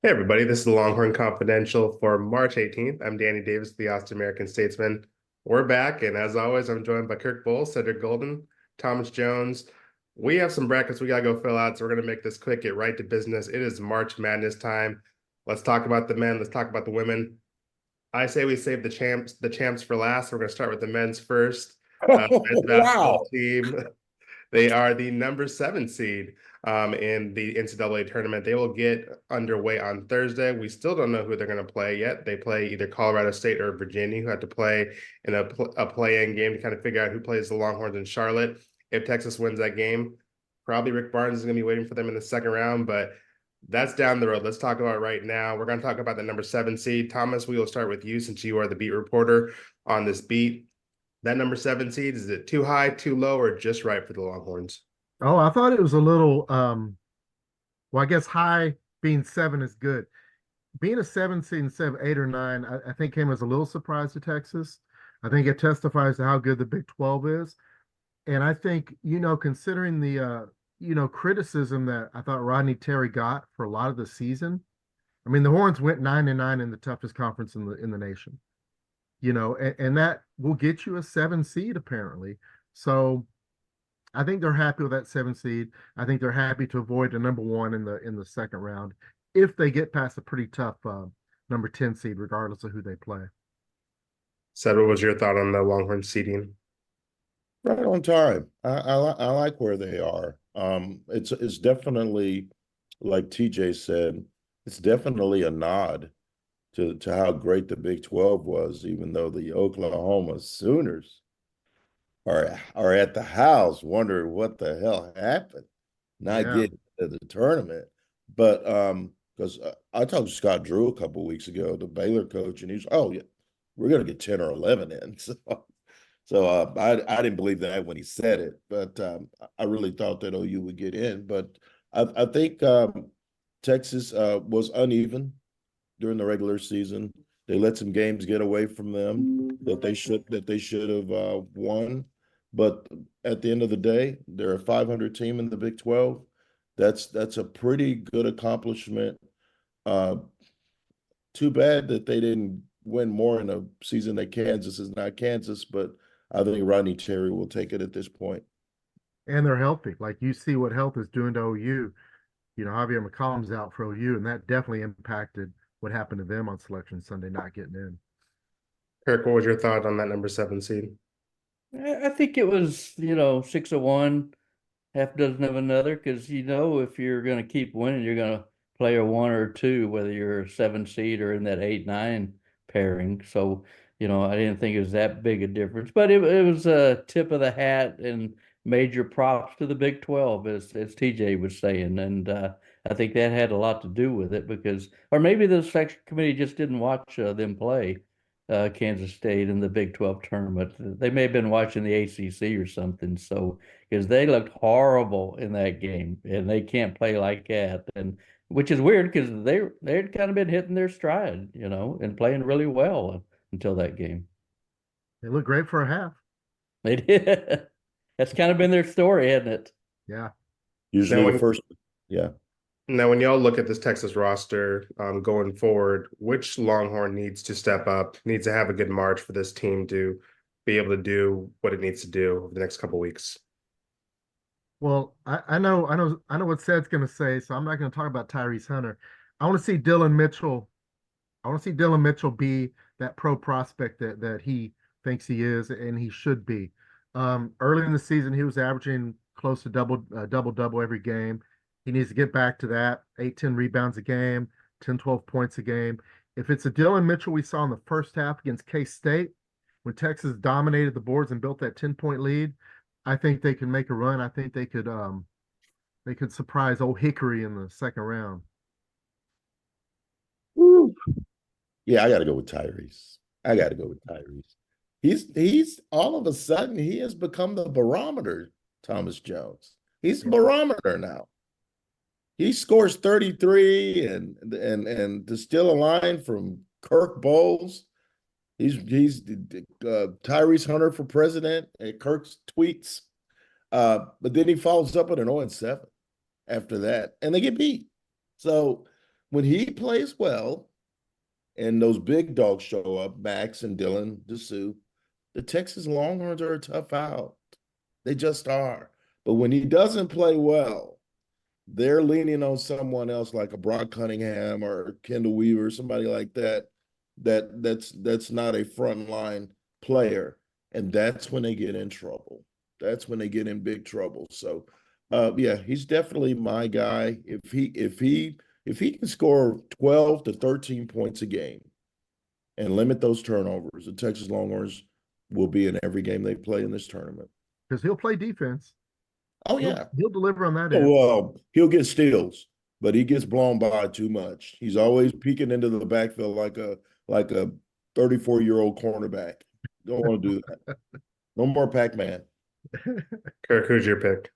Hey everybody, this is the Longhorn Confidential for March 18th. I'm Danny Davis, the Austin American-Statesman. We're back, and as always, I'm joined by Kirk Bull, Cedric Golden, Thomas Jones. We have some brackets we gotta go fill out, so we're gonna make this quick, get right to business. It is March Madness time. Let's talk about the men, let's talk about the women. I say we save the champs for last. We're gonna start with the men's first. Men's basketball Wow. team. They are the number 7 seed in the NCAA tournament. They will get underway on Thursday. We still don't know who they're going to play yet. They play either Colorado State or Virginia, who have to play in a play-in game to kind of figure out who plays the Longhorns in Charlotte. If Texas wins that game, probably Rick Barnes is going to be waiting for them in the second round, but that's down the road. Let's talk about it right now. We're going to talk about the number 7 seed. Thomas, we will start with you since you are the beat reporter on this beat. That number 7 seed, is it too high, too low, or just right for the Longhorns? Oh, I thought it was a little well, I guess high being seven is good. Being a seven seed instead of eight or nine, I think came as a little surprise to Texas. I think it testifies to how good the Big 12 is. And I think, considering the criticism that I thought Rodney Terry got for a lot of the season. I mean, the Horns went 9-9 in the toughest conference in the nation. And that will get you a seven seed apparently. So I think they're happy with that seven seed. I think they're happy to avoid a number one in the second round if they get past a pretty tough number 10 seed, regardless of who they play. Said, what was your thought on the Longhorn seeding? Right on time. I like where they are. It's definitely like TJ said, it's definitely a nod to how great the Big 12 was, even though the Oklahoma Sooners are at the house wondering what the hell happened, not Yeah. getting to the tournament. But because I talked to Scott Drew a couple of weeks ago, the Baylor coach, and he's, oh yeah, we're gonna get 10 or 11 in. So I didn't believe that when he said it, but I really thought that OU would get in. But I think Texas was uneven during the regular season. They let some games get away from them that they should have won. But at the end of the day, they're a 500 team in the Big 12. That's a pretty good accomplishment. Uh, Too bad that they didn't win more in a season that Kansas is not Kansas, but I think Rodney Terry will take it at this point. And they're healthy. Like you see what health is doing to OU. Javier McCollum's out for OU, and that definitely impacted what happened to them on Selection Sunday, not getting in. Kirk, what was your thought on that number 7 seed? I think it was, 6 of one, half dozen of another, because if you're going to keep winning, you're going to play a one or two, whether you're a 7 seed or in that 8-9 pairing. So, I didn't think it was that big a difference, but it was a tip of the hat and major props to the Big 12, as TJ was saying. And I think that had a lot to do with it because, or maybe the selection committee just didn't watch them play Kansas State in the Big 12 tournament. They may have been watching the ACC or something. So, because they looked horrible in that game and they can't play like that. And which is weird because they'd kind of been hitting their stride, and playing really well until that game. They look great for a half. They did. That's kind of been their story, hasn't it? Yeah. Now, Usually the when first, yeah. now when y'all look at this Texas roster going forward, which Longhorn needs to step up, needs to have a good March for this team to be able to do what it needs to do over the next couple weeks? Well, I know what Sed's going to say, so I'm not going to talk about Tyrese Hunter. I want to see Dylan Mitchell. I want to see Dylan Mitchell be that pro prospect that he thinks he is and he should be. Early in the season, he was averaging close to double every game. He needs to get back to that 8-10 rebounds a game, 10-12 points a game. If it's a Dylan Mitchell we saw in the first half against K-State, when Texas dominated the boards and built that 10-point lead, I think they can make a run. I think they could surprise Old Hickory in the second round. Woo. Yeah, I got to go with Tyrese. I got to go with Tyrese. He's all of a sudden he has become the barometer, Thomas Jones. He's the barometer now. He scores 33 and to steal a line from Kirk Bowles. He's Tyrese Hunter for president at Kirk's tweets. But then he follows up with an 0-7 after that, and they get beat. So when he plays well and those big dogs show up, Max and Dylan Dessou, the Texas Longhorns are a tough out. They just are. But when he doesn't play well, they're leaning on someone else like a Brock Cunningham or Kendall Weaver, somebody like that. That's not a frontline player, and that's when they get in trouble. That's when they get in big trouble. So, yeah, he's definitely my guy. If he can score 12 to 13 points a game and limit those turnovers, the Texas Longhorns will be in every game they play in this tournament. Because he'll play defense. Oh He'll, yeah. he'll deliver on that Oh, end. well, he'll get steals, but he gets blown by too much. He's always peeking into the backfield like a 34-year-old cornerback. Don't want to do that. No more Pac-Man. Kirk, who's your pick?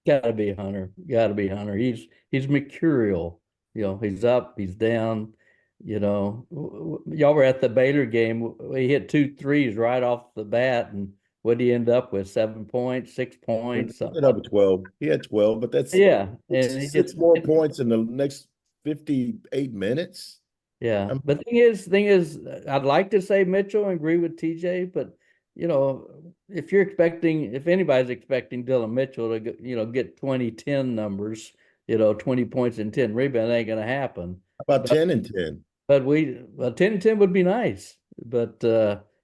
Gotta be Hunter. Gotta be Hunter. He's mercurial. You know, he's up, he's down. You know, y'all were at the Baylor game. He hit 2 threes right off the bat, and what did he end up with? 7 points, 6 He points, something ended up like with 12. He had 12, but that's yeah. And he six just more points in the next 58 minutes. yeah. I'm, But thing is, I'd like to say Mitchell and agree with TJ, but you know, if anybody's expecting Dylan Mitchell to get 20-10 numbers, 20 points and 10 rebounds, ain't gonna happen. about 10 and 10. But 10 and 10 would be nice. But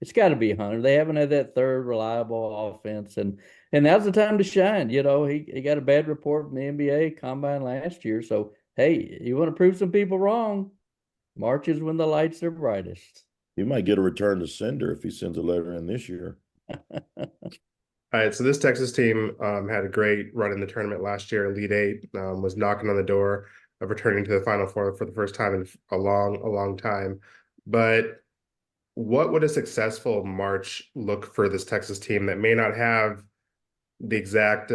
it's got to be Hunter. They haven't had that third reliable offense, and now's the time to shine. You know, he got a bad report from the NBA combine last year. So hey, you want to prove some people wrong? March is when the lights are brightest. He might get a return to sender if he sends a letter in this year. All right, so this Texas team had a great run in the tournament last year. Elite Eight was knocking on the door of returning to the Final Four for the first time in a long time. But what would a successful March look for this Texas team that may not have the exact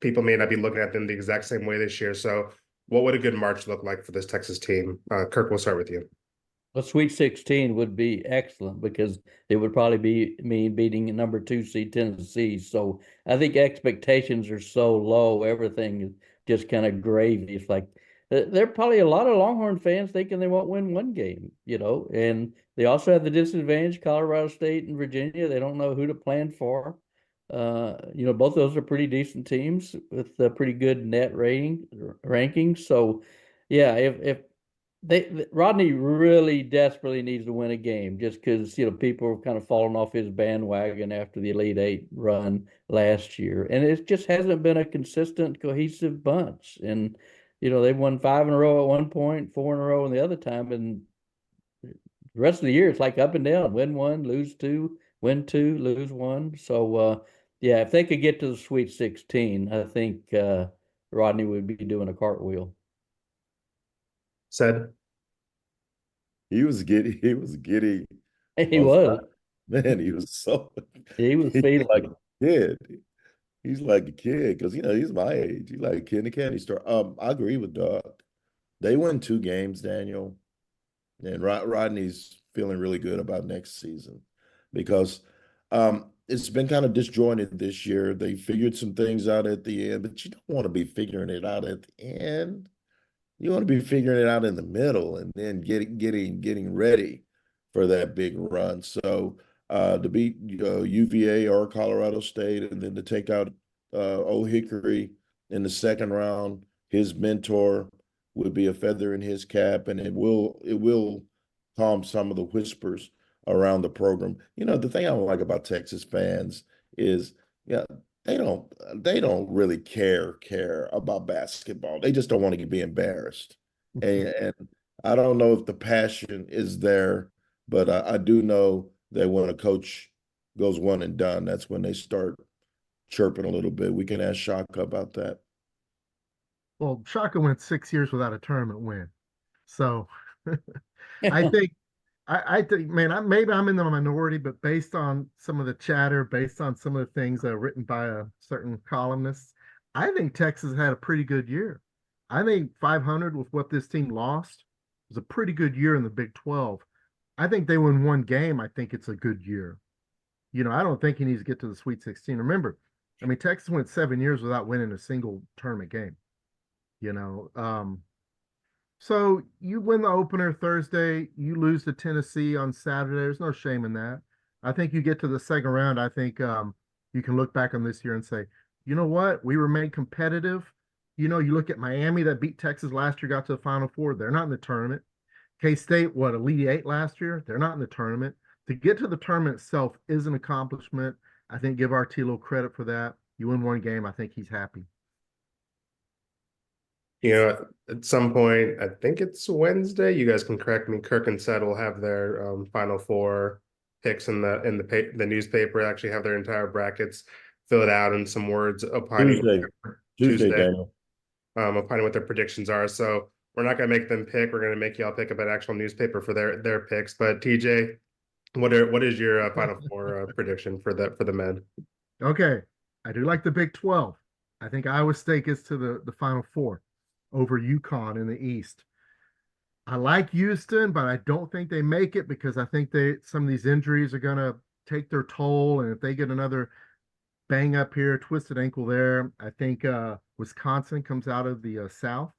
people may not be looking at them the exact same way this year. So what would a good March look like for this Texas team? Kirk, we'll start with you. A Sweet 16 would be excellent because it would probably mean beating number 2 seed Tennessee. So I think expectations are so low, everything is just kind of gravy. It's like there are probably a lot of Longhorn fans thinking they won't win one game, and they also have the disadvantage, Colorado State and Virginia. They don't know who to plan for. Both those are pretty decent teams with a pretty good net rankings. So yeah, if Rodney really desperately needs to win a game just because people have kind of fallen off his bandwagon after the Elite Eight run last year, and it just hasn't been a consistent, cohesive bunch. And they've won 5 in a row at one point, 4 in a row in the other time, and the rest of the year it's like up and down: win 1, lose 2, win 2, lose 1. So yeah, if they could get to the Sweet 16, I think Rodney would be doing a cartwheel. Said He was giddy. He was giddy. He was. Man, he was so He was he's feeling like a kid. He's like a kid because he's my age. He's like a kid in a candy store. I agree with Doug. They win 2 games, Daniel, and Rodney's feeling really good about next season because it's been kind of disjointed this year. They figured some things out at the end, but you don't want to be figuring it out at the end. You want to be figuring it out in the middle and then getting ready for that big run. So to beat UVA or Colorado State, and then to take out Old Hickory in the second round, his mentor would be a feather in his cap, and it will calm some of the whispers around the program. The thing I don't like about Texas fans is, yeah, they don't really care about basketball. They just don't want to be embarrassed. And I don't know if the passion is there, but I do know that when a coach goes one and done, that's when they start chirping a little bit. We can ask Shaka about that. Well, Shaka went 6 years without a tournament win. So I think I think, man, maybe I'm in the minority, but based on some of the chatter, based on some of the things written by a certain columnist, I think Texas had a pretty good year. I think 500 with what this team lost was a pretty good year in the Big 12. I think they win one game. I think it's a good year. I don't think he needs to get to the Sweet 16. Remember, I mean, Texas went 7 years without winning a single tournament game. You know, So you win the opener Thursday, you lose to Tennessee on Saturday. There's no shame in that. I think you get to the second round. I think you can look back on this year and say, you know what? We remained competitive. You know, you look at Miami that beat Texas last year, got to the Final Four. They're not in the tournament. K-State, what, Elite Eight last year? They're not in the tournament. To get to the tournament itself is an accomplishment. I think give RT a little credit for that. You win one game, I think he's happy. You know, at some point, I think it's Wednesday. You guys can correct me. Kirk and Sed will have their Final Four picks in the newspaper. Actually, have their entire brackets, fill it out, and some words opining Tuesday, Daniel. opining what their predictions are. So we're not going to make them pick. We're going to make y'all pick up an actual newspaper for their picks. But TJ, what is your Final Four prediction for the men? Okay, I do like the Big 12. I think Iowa State gets to the Final Four over UConn in the East. I like Houston, but I don't think they make it because I think some of these injuries are going to take their toll. And if they get another bang up here, twisted ankle there, I think Wisconsin comes out of the South.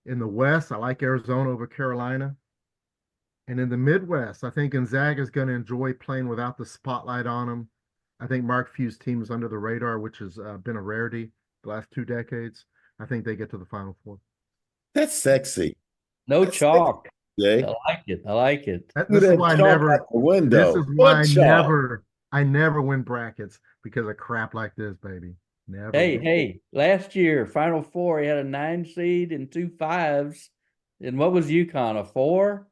In the West, I like Arizona over Carolina. And in the Midwest, I think Gonzaga is going to enjoy playing without the spotlight on them. I think Mark Few's team is under the radar, which has been a rarity the last 2 decades. I think they get to the Final Four. That's sexy. No That's chalk. Jay. I like it. I like it. This is why I never. This is why I never win brackets because of crap like this, baby. Never. Hey, last year, Final Four, he had a 9 seed and 2 5s. And what was UConn, a 4?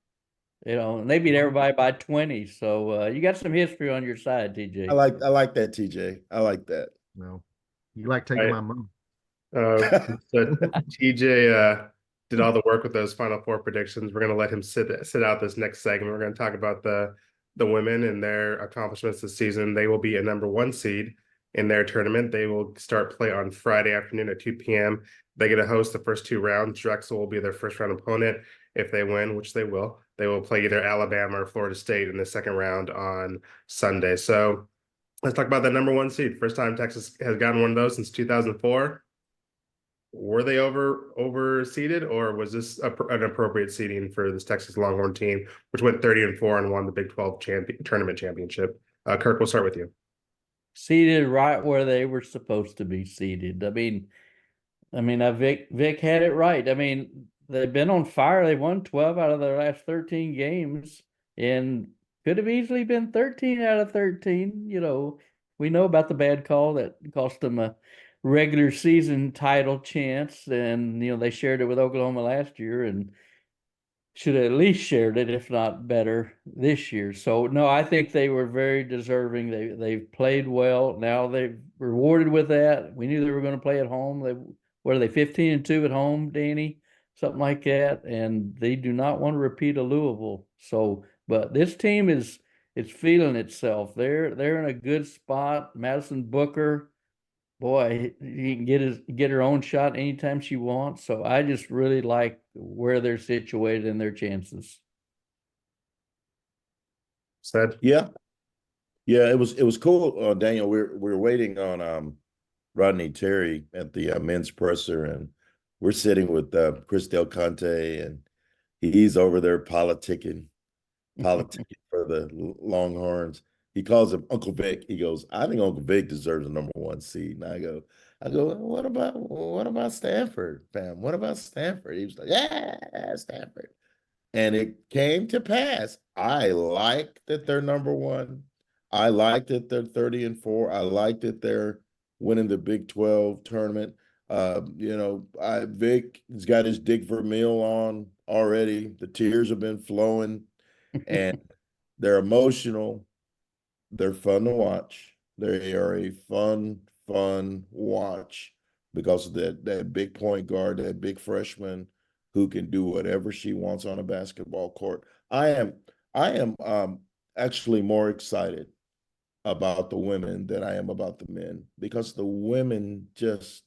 You know, and they beat everybody by 20. So you got some history on your side, TJ. I like that, TJ. I like that. No, you like taking my money. So TJ did all the work with those Final Four predictions. We're going to let him sit out this next segment. We're going to talk about the women and their accomplishments this season. They will be a number 1 seed in their tournament. They will start play on Friday afternoon at 2 p.m. They get to host the first 2 rounds. Drexel will be their first round opponent. If they win, which they will play either Alabama or Florida State in the second round on Sunday. So let's talk about that number 1 seed. First time Texas has gotten one of those since 2004. Were they overseeded, or was this an appropriate seeding for this Texas Longhorn team, which went 30-4 and won the Big 12 tournament championship? Kirk, we'll start with you. Seated right where they were supposed to be seated. I mean, Vic had it right. I mean, they've been on fire. They won 12 out of their last 13 games, and could have easily been 13 out of 13. You know, we know about the bad call that cost them a regular season title chance, and they shared it with Oklahoma last year and should have at least shared it, if not better, this year. So no, I think they were very deserving. They've played well. Now they've rewarded with that. We knew they were going to play at home. What are they, 15-2 at home, Danny? Something like that. And they do not want to repeat a Louisville. So, but this team it's feeling itself. They're in a good spot. Madison Booker, boy, he can get her own shot anytime she wants. So I just really like where they're situated and their chances. Said, yeah, it was cool, Daniel. We're waiting on Rodney Terry at the men's presser, and we're sitting with Chris Del Conte, and he's over there politicking for the Longhorns. He calls him Uncle Vic. He goes, I think Uncle Vic deserves the number 1 seed. And I go, what about Stanford, fam? What about Stanford? He was like, yeah, Stanford. And it came to pass. I like that they're number 1. I like that they're 30-4. I like that they're winning the Big 12 tournament. Vic has got his Dick Vermeil on already. The tears have been flowing, and they're emotional. They're fun to watch. They are a fun watch because of that big point guard, that big freshman who can do whatever she wants on a basketball court. I am actually more excited about the women than I am about the men, because the women just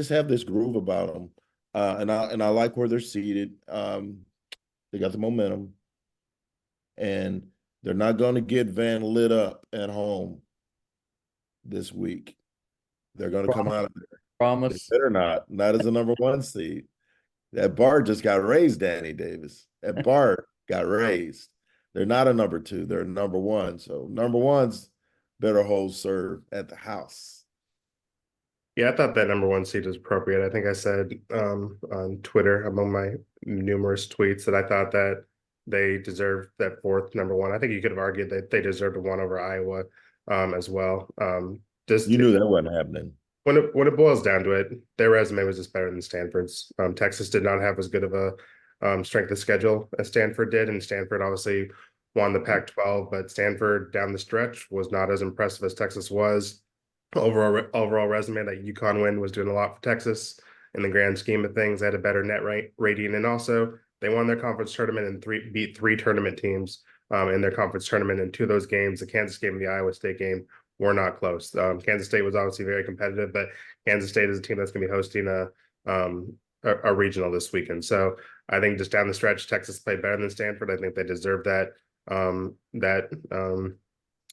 have this groove about them, and I like where they're seated. They got the momentum, and they're not going to get Van lit up at home this week. They're going to come out of there. Promise. They better not as a number 1 seed. That bar just got raised, Danny Davis. That bar got raised. They're not a number 2. They're a number 1. So number 1's better hold serve at the house. Yeah, I thought that number 1 seed was appropriate. I think I said on Twitter among my numerous tweets that I thought that they deserved that 4th number 1. I think you could have argued that they deserved a 1 over Iowa as well. Just You knew that wasn't happening. when it boils down to it, their resume was just better than Stanford's. Texas did not have as good of a strength of schedule as Stanford did, and Stanford obviously won the Pac-12, but Stanford down the stretch was not as impressive as Texas was. Overall resume, that UConn win was doing a lot for Texas in the grand scheme of things. They had a better net rating, and also they won their conference tournament and beat 3 tournament teams in their conference tournament. And 2 of those games, the Kansas game and the Iowa State game, were not close. Kansas State was obviously very competitive, but Kansas State is a team that's going to be hosting a regional this weekend. So I think just down the stretch, Texas played better than Stanford. I think they deserve that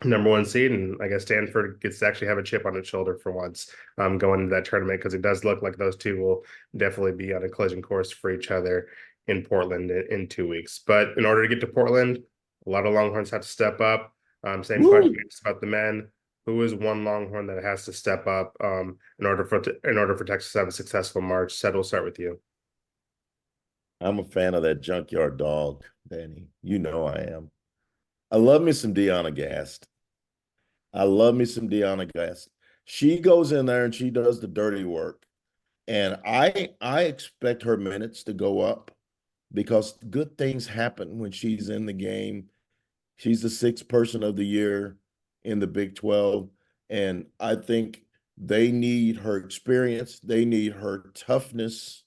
number 1 seed, and I guess Stanford gets to actually have a chip on its shoulder for once going into that tournament, because it does look like those 2 will definitely be on a collision course for each other in Portland in 2 weeks. But in order to get to Portland, a lot of Longhorns have to step up. Same Woo! question about the men. Who is one Longhorn that has to step up in order for Texas to have a successful March? Seth, we'll start with you. I'm a fan of that junkyard dog, Danny. You know I am. I love me some DeYona Gaston. I love me some DeYona Gaston. She goes in there and she does the dirty work. And I expect her minutes to go up, because good things happen when she's in the game. She's the 6th person of the year in the Big 12. And I think they need her experience. They need her toughness.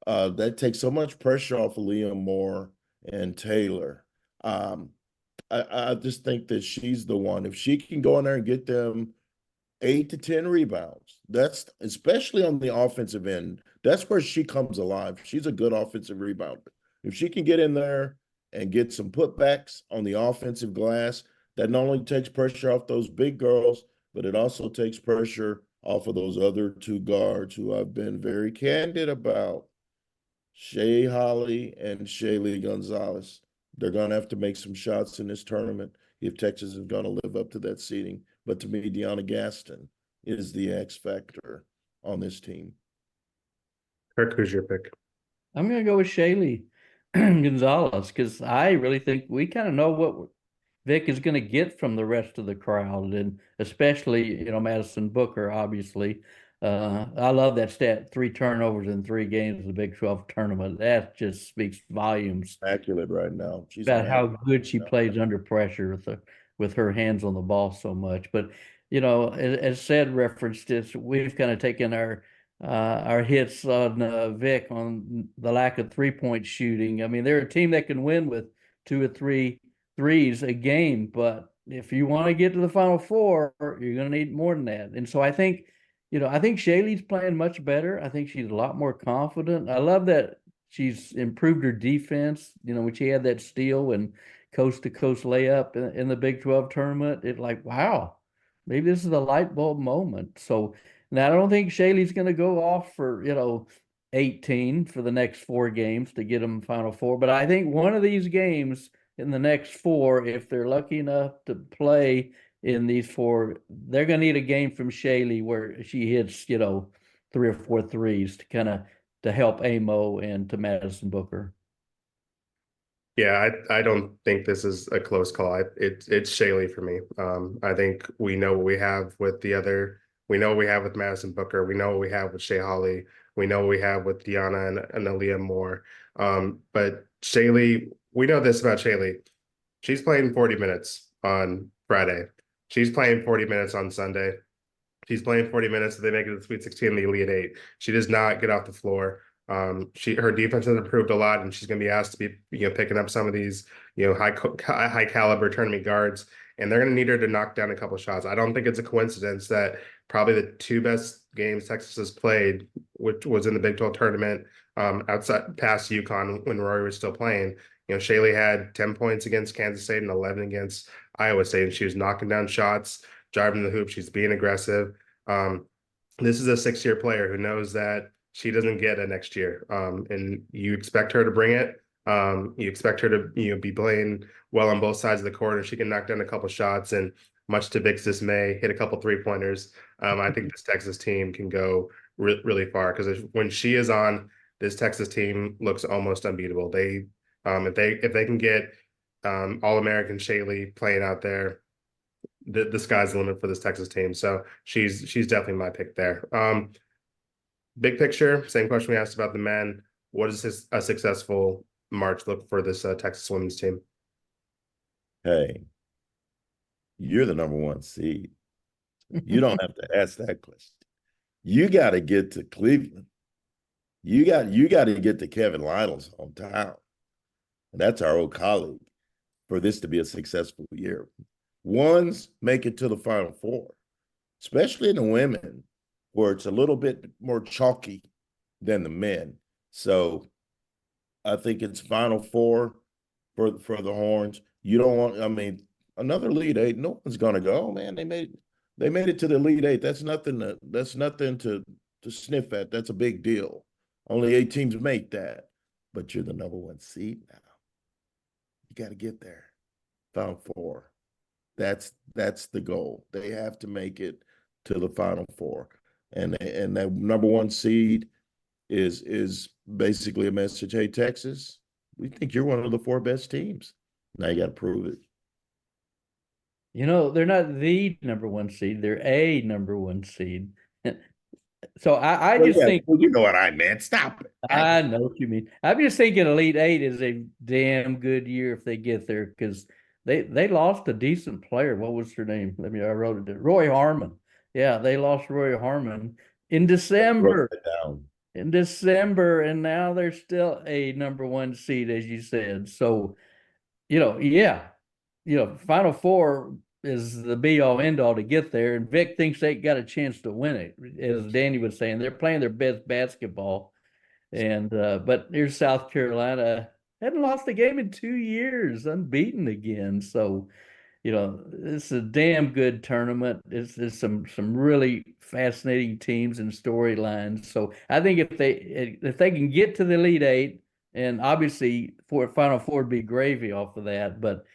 That takes so much pressure off of Liam Moore and Taylor. I just think that she's the one. If she can go in there and get them 8 to 10 rebounds, that's especially on the offensive end. That's where she comes alive. She's a good offensive rebounder. If she can get in there and get some putbacks on the offensive glass, that not only takes pressure off those big girls, but it also takes pressure off of those other 2 guards who I've been very candid about, Shea Holly and Shaylee Gonzalez. They're going to have to make some shots in this tournament if Texas is going to live up to that seeding. But to me, DeYona Gaston is the X factor on this team. Kirk, who's your pick? I'm going to go with Shaylee Gonzalez, because I really think we kind of know what Vic is going to get from the rest of the crowd, and especially, Madison Booker, obviously. I love that stat, 3 turnovers in 3 games in the Big 12 tournament. That just speaks volumes Immaculate right now. She's about how immaculate good she right now. plays under pressure with her hands on the ball so much. But as said, referenced this, we've kind of taken our hits on Vic on the lack of 3-point shooting. I mean, they're a team that can win with 2 or 3 threes a game, but if you want to get to the Final Four, you're going to need more than that. And so I think Shaylee's playing much better. I think she's a lot more confident. I love that she's improved her defense. When she had that steal and coast to coast layup in the Big 12 tournament, it's like, wow, maybe this is a light bulb moment. So now I don't think Shaylee's going to go off for, 18 for the next 4 games to get them Final Four. But I think one of these games in the next 4, if they're lucky enough to play in these 4, they're going to need a game from Shaylee where she hits, 3 or 4 threes to help Amo and to Madison Booker. Yeah, I don't think this is a close call. It's Shaylee for me. I think we know what we have with we know what we have with Madison Booker. We know what we have with Shea Holly. We know what we have with DeYona and Aaliyah Moore. But Shaylee, we know this about Shaylee. She's playing 40 minutes on Friday. She's playing 40 minutes on Sunday. She's playing 40 minutes if they make it to the Sweet 16 and the Elite 8. She does not get off the floor. Her defense has improved a lot, and she's going to be asked to be picking up some of these high caliber tournament guards, and they're going to need her to knock down a couple shots. I don't think it's a coincidence that probably the 2 best games Texas has played, which was in the Big 12 tournament, outside past UConn when Rory was still playing. Shaylee had 10 points against Kansas State and 11 against Iowa State, and she was knocking down shots, driving the hoop. She's being aggressive. This is a 6-year player who knows that she doesn't get a next year. And you expect her to bring it. You expect her to be playing well on both sides of the court, and she can knock down a couple shots and, much to Vic's dismay, hit a couple 3-pointers. I think this Texas team can go really far, because when she is on, this Texas team looks almost unbeatable. If they can get All-American Shaylee playing out there, the sky's the limit for this Texas team. So she's definitely my pick there. Big picture, same question we asked about the men. What does a successful March look for this Texas women's team? Hey, you're the number 1 seed. You don't have to ask that question. You got to get to Cleveland. You got to get to Kevin Lytle's hometown. And that's our old colleague, for this to be a successful year. Ones make it to the Final Four, especially in the women, where it's a little bit more chalky than the men. So I think it's Final Four for the Horns. You don't want, I mean, another Elite Eight, no one's gonna go, oh, man, they made it to the Elite Eight. That's nothing to sniff at. That's a big deal. Only 8 teams make that. But you're the number 1 seed now. You got to get there. Final Four. That's the goal. They have to make it to the Final Four. And that number 1 seed is basically a message, hey, Texas, we think you're one of the 4 best teams. Now you got to prove it. They're not the number 1 seed. They're a number 1 seed. So I just think, well, you know what I meant. Stop it. I know what you mean. I'm just thinking Elite Eight is a damn good year if they get there, because they lost a decent player. What was her name? I wrote it down. Roy Harmon. Yeah, they lost Roy Harmon in December. In December, and now they're still a number 1 seed, as you said. So, Final Four is the be all end all to get there. And Vic thinks they got a chance to win it. As Danny was saying, they're playing their best basketball. And but here's South Carolina, hadn't lost a game in 2 years, unbeaten again. So, it's a damn good tournament. It's some really fascinating teams and storylines. So I think if they can get to the Elite Eight, and obviously for Final Four would be gravy off of that, but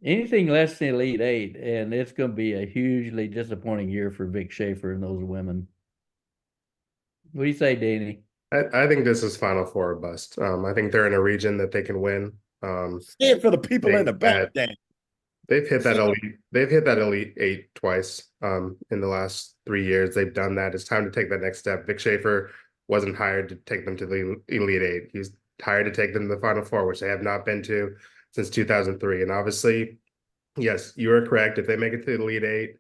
anything less than Elite Eight, and it's going to be a hugely disappointing year for Vic Schaefer and those women. What do you say, Danny? I think this is Final Four or bust. I think they're in a region that they can win. Stand for the people in the back, Dan. They've hit that Elite Eight twice in the last 3 years. They've done that. It's time to take that next step. Vic Schaefer wasn't hired to take them to the Elite Eight. He's hired to take them to the Final Four, which they have not been to since 2003. And obviously, yes, you are correct. If they make it to the Elite Eight,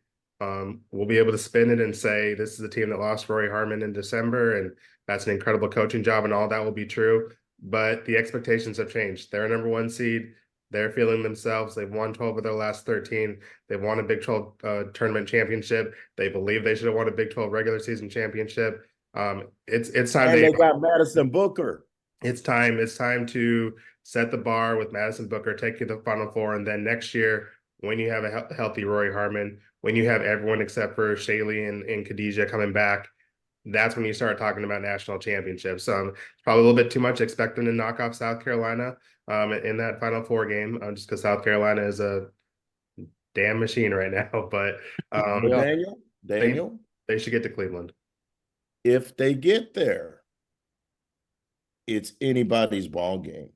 we'll be able to spin it and say this is the team that lost Roy Harmon in December, and that's an incredible coaching job, and all that will be true. But the expectations have changed. They're a number 1 seed. They're feeling themselves. They've won 12 of their last 13. They've won a Big 12 tournament championship. They believe they should have won a Big 12 regular season championship. It's time. And they got Madison Booker. It's time to set the bar with Madison Booker, take you to the Final Four, and then next year, when you have a healthy Roy Harmon, when you have everyone except for Shaylee and Khadijah coming back, that's when you start talking about national championships. It's probably a little bit too much. Expect them to knock off South Carolina in that Final Four game, just because South Carolina is a damn machine right now. But Daniel, they should get to Cleveland. If they get there, it's anybody's ball game.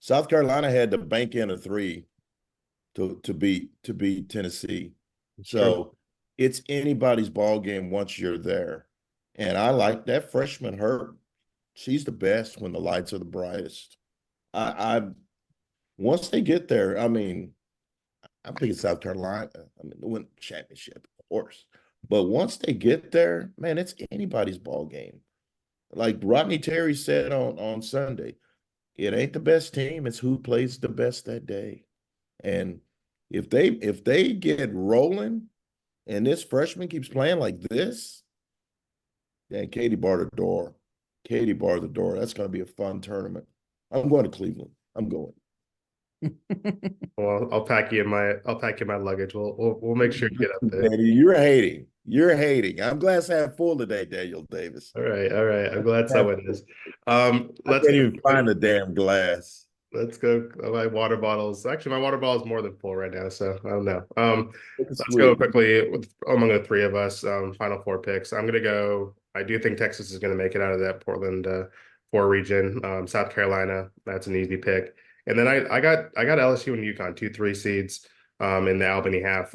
South Carolina had to bank in a 3 to beat Tennessee. So it's anybody's ball game once you're there. And I like that freshman, her. She's the best when the lights are the brightest. Once they get there, I'm thinking South Carolina. They win the championship, of course. But once they get there, man, it's anybody's ball game. Like Rodney Terry said on Sunday, it ain't the best team, it's who plays the best that day. And if they get rolling and this freshman keeps playing like this, then Katie barred the door. Katie barred the door. That's going to be a fun tournament. I'm going to Cleveland. I'm going. Well, I'll pack you in my luggage. We'll make sure you get up there. Danny, you're hating. You're hating. I'm glass half full today, Daniel Davis. All right, all right. I'm glad someone is. I Let's can't go. even find the damn glass. Let's go. My water bottles. Actually, my water bottle is more than full right now, so I don't know. Look Let's go sweet. quickly among the three of us. Final four picks. I'm gonna go. I do think Texas is gonna make it out of that Portland four region. South Carolina, that's an easy pick. And then I got LSU and UConn, 2-3 seeds in the Albany half.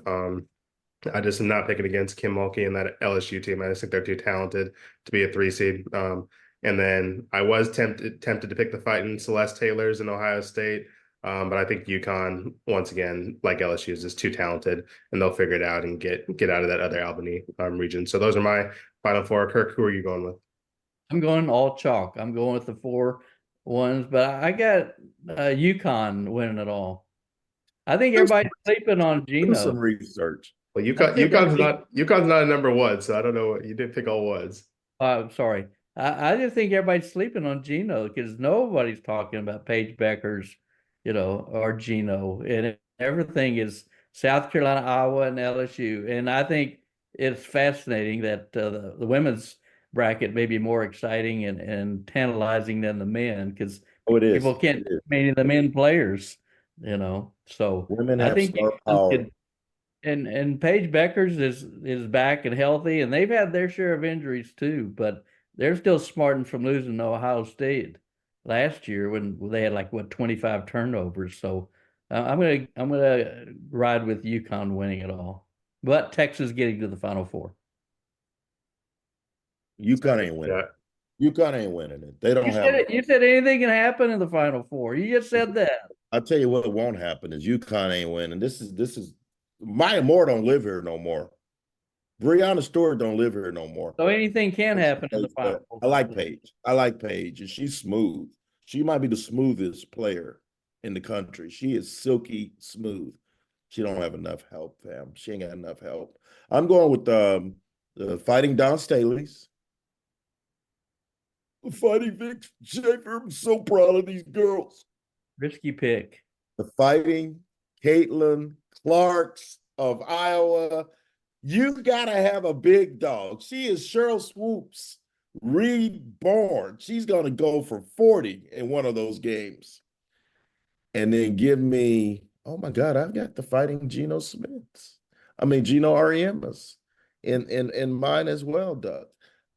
I just am not picking against Kim Mulkey and that LSU team. I just think they're too talented to be a 3 seed. And then I was tempted to pick the Fighting Celeste Taylors in Ohio State, but I think UConn once again, like LSU, is just too talented, and they'll figure it out and get out of that other Albany region. So those are my final four. Kirk, who are you going with? I'm going all chalk. I'm going with the 4 ones, but I got UConn winning it all. I think everybody's sleeping on Do some Gino. research. Well, I think UConn's not a number one, so I don't know. You did pick all ones. I'm sorry. I just think everybody's sleeping on Gino because nobody's talking about Paige Becker's, or Gino, and everything is South Carolina, Iowa, and LSU. And I think it's fascinating that the women's bracket may be more exciting and tantalizing than the men because Oh, it is. people can't It is. mean the men players. So Women I have think star UConn power. could, and Paige Beckers is back and healthy, and they've had their share of injuries too, but they're still smarting from losing to Ohio State last year when they had 25 turnovers. So I'm gonna ride with UConn winning it all, but Texas getting to the Final Four. UConn ain't winning. Yeah. UConn ain't winning it. They don't You have said it. You said anything can happen in the Final Four. You just said that. I'll tell you what won't happen is UConn ain't winning. This is Maya Moore don't live here no more. Breonna Stewart don't live here no more. So anything can happen in the Final Four. I like Paige. I like Paige, and she's smooth. She might be the smoothest player in the country. She is silky smooth. She don't have enough help, fam. She ain't got enough help. I'm going with the Fighting Don Staley's. Fighting Vic Schaefer. I'm so proud of these girls. Risky pick. The Fighting Caitlin Clarks of Iowa. You got to have a big dog. She is Cheryl Swoops reborn. She's going to go for 40 in one of those games. And then give me, oh my God, I've got the Fighting Gino Smiths. Gino Ariemas in mine as well, Doug.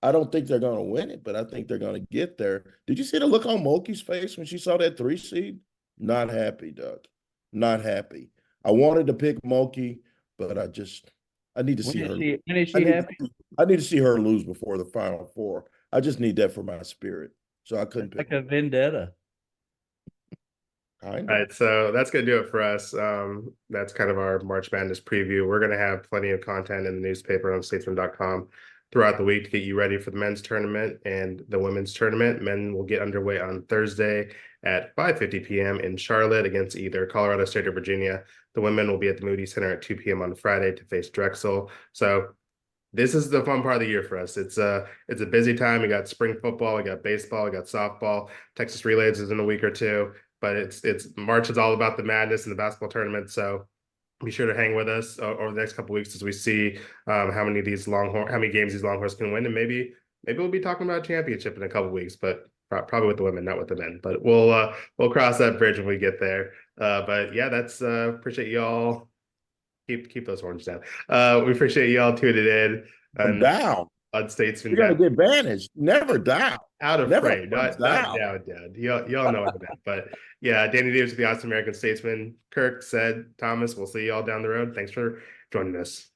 I don't think they're going to win it, but I think they're going to get there. Did you see the look on Mulkey's face when she saw that 3 seed? Not happy, Doug. Not happy. I wanted to pick Mulkey, but I need to see her. When is she happy? I need to see her lose before the Final Four. I just need that for my spirit. So I couldn't pick. Like a vendetta. All right, so that's going to do it for us. That's kind of our March Madness preview. We're going to have plenty of content in the newspaper on statesman.com throughout the week to get you ready for the men's tournament and the women's tournament. Men will get underway on Thursday at 5:50 p.m. in Charlotte against either Colorado State or Virginia. The women will be at the Moody Center at 2 p.m. on Friday to face Drexel. So this is the fun part of the year for us. It's a busy time. We got spring football, we got baseball, we got softball. Texas Relays is in a week or two, but it's March is all about the madness and the basketball tournament. So be sure to hang with us over the next couple of weeks as we see how many games these Longhorns can win, and maybe we'll be talking about a championship in a couple of weeks, but probably with the women, not with the men. But we'll cross that bridge when we get there. But yeah, that's appreciate y'all. Keep those horns down. We appreciate y'all tuning in. I'm down. On Statesman. You're gonna get banished. Never down. Out of Never frame. Not down, Dad. Y'all know what that. But yeah, Danny Davis with the Awesome American Statesman. Kirk said, Thomas, we'll see y'all down the road. Thanks for joining us.